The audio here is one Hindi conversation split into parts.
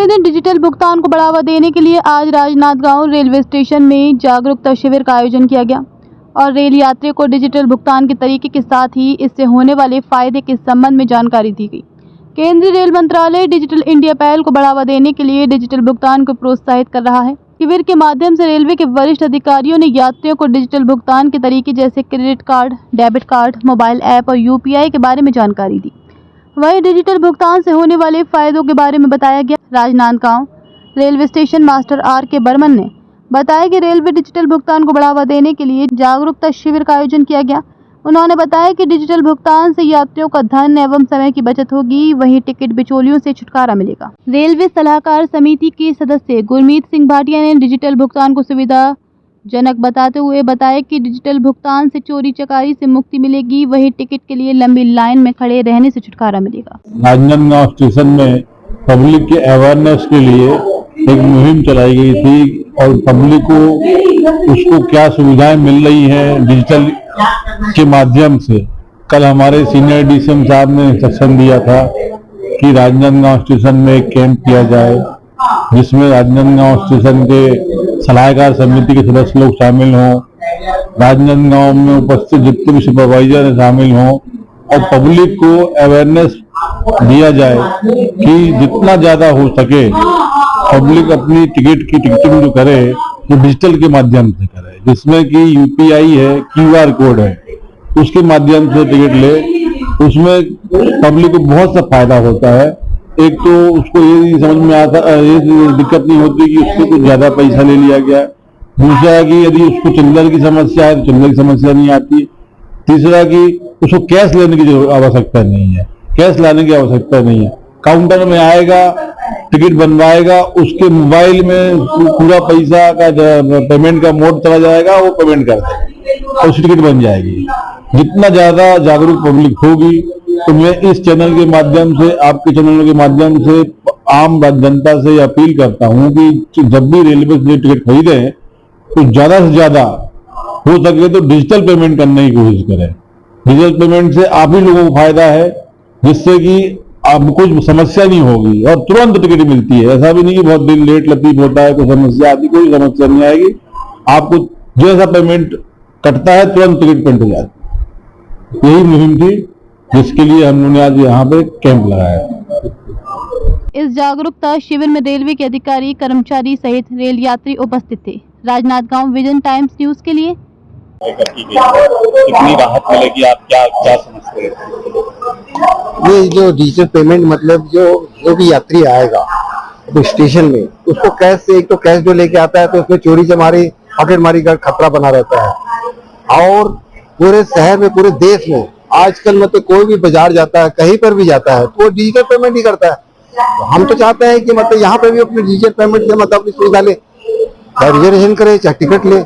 रेलवे ने डिजिटल भुगतान को बढ़ावा देने के लिए आज राजनांदगांव रेलवे स्टेशन में जागरूकता शिविर का आयोजन किया गया और रेल यात्रियों को डिजिटल भुगतान के तरीके के साथ ही इससे होने वाले फायदे के संबंध में जानकारी दी गई। केंद्रीय रेल मंत्रालय डिजिटल इंडिया पहल को बढ़ावा देने के लिए डिजिटल भुगतान को प्रोत्साहित कर रहा है। शिविर के माध्यम से रेलवे के वरिष्ठ अधिकारियों ने यात्रियों को डिजिटल भुगतान के तरीके जैसे credit card, debit card, mobile app और यूपीआई के बारे में जानकारी दी। वहीं डिजिटल भुगतान से होने वाले फायदों के बारे में बताया गया। Rajnandgaon railway station master RK. Burman ने बताया कि रेलवे डिजिटल भुगतान को बढ़ावा देने के लिए जागरूकता शिविर का आयोजन किया गया। उन्होंने बताया कि डिजिटल भुगतान से यात्रियों का धन एवं समय की बचत होगी, वहीं टिकट बिचौलियों से छुटकारा मिलेगा। रेलवे सलाहकार समिति के सदस्य गुरमीत सिंह भाटिया ने डिजिटल भुगतान को सुविधाजनक बताते हुए बताया कि डिजिटल भुगतान से चोरी चकारी से मुक्ति मिलेगी, वहीं टिकट के लिए लंबी लाइन में खड़े रहने से छुटकारा मिलेगा। राजनांदगांव स्टेशन में पब्लिक के अवेयरनेस के लिए एक मुहिम चलाई गई थी और पब्लिक को उसको क्या सुविधाएं मिल रही हैं डिजिटल के माध्यम से। कल हमारे सीनियर डीसीएम साहब ने इंस्ट्रक्शन दिया था कि राजनांदगांव स्टेशन में एक कैंप किया जाए जिसमें राजनांदगांव स्टेशन के सलाहकार समिति के सदस्य लोग शामिल हों, राजनांदगांव में उपस्थित जितने भी सुपरवाइजर शामिल हों और पब्लिक को अवेयरनेस दिया जाए कि जितना ज्यादा हो सके पब्लिक अपनी टिकट की टिकटिंग जो करे वो डिजिटल के माध्यम से करे, जिसमें कि यूपीआई है, क्यूआर कोड है, उसके माध्यम से टिकट ले। उसमें पब्लिक को बहुत सा फायदा होता है। एक तो उसको ये समझ में आता, ये दिक्कत नहीं होती कि उसको कुछ ज्यादा पैसा ले लिया गया। दूसरा कि यदि उसको चिल्लर की समस्या है तो चिल्लर की समस्या नहीं आती। तीसरा कि उसको कैश लेने की आवश्यकता नहीं है, कैश लाने की आवश्यकता नहीं है। काउंटर में आएगा, टिकट बनवाएगा, उसके मोबाइल में पूरा पैसा का पेमेंट का मोड चला जाएगा, वो पेमेंट कर देगा और उसकी टिकट बन जाएगी। जितना ज्यादा जागरूक पब्लिक होगी तो मैं इस चैनल के माध्यम से, आपके चैनल के माध्यम से आम जनता से अपील करता हूं कि जब भी रेलवे से टिकट खरीदे तो ज्यादा से ज्यादा हो सके तो डिजिटल पेमेंट करने की कोशिश करें। डिजिटल पेमेंट से आप ही लोगों को फायदा है, जिससे कि आपको कुछ समस्या नहीं होगी और तुरंत टिकट मिलती है। ऐसा भी नहीं कि बहुत दिन लेट लतीफ होता है, कोई समस्या आती, कोई समस्या नहीं आएगी। आपको जैसा पेमेंट कटता है तुरंत टिकट प्रिंट हो जाती है। यही मुहिम थी जिसके लिए हम लोगों ने आज यहाँ पे कैंप लगाया। इस जागरूकता शिविर में रेलवे के अधिकारी, कर्मचारी सहित रेल यात्री उपस्थित थे। राजनांदगांव विजन टाइम्स न्यूज के लिए। कितनी राहत मिलेगी, आप क्या समझते हैं? ये जो डिजिटल पेमेंट मतलब जो भी यात्री आएगा तो स्टेशन में उसको कैश से, एक तो कैश जो लेके आता है तो उसमें चोरी चमारी, पॉकेटमारी का खतरा बना रहता है। और पूरे शहर में, पूरे देश में आजकल मतलब कोई भी बाजार जाता है, कहीं पर भी जाता है तो वो डिजिटल पेमेंट ही करता है। तो हम तो चाहते हैं कि मतलब यहाँ पे भी अपने डिजिटल पेमेंट से मतलब अपनी सुविधा ले, चाहे रिजर्वेशन करे चाहे टिकट ले।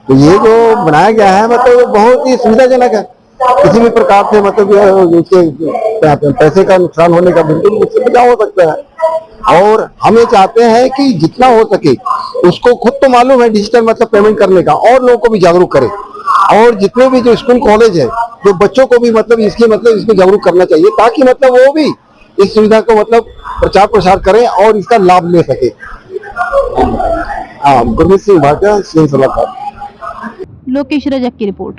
तो ये जो बनाया गया है मतलब बहुत ही सुविधाजनक है। किसी भी प्रकार से मतलब उसके पैसे का नुकसान होने का बिल्कुल उससे बचाव हो सकता है। और हम ये चाहते हैं कि जितना हो सके उसको खुद तो मालूम है डिजिटल मतलब पेमेंट करने का, और लोगों को भी जागरूक करे। और जितने भी जो स्कूल कॉलेज है, जो बच्चों को भी मतलब इसको जागरूक करना चाहिए, ताकि मतलब वो भी इस सुविधा को मतलब प्रचार प्रसार करें और इसका लाभ ले सके। गुरमीत सिंह भाटिया, लोकेश रजक की रिपोर्ट।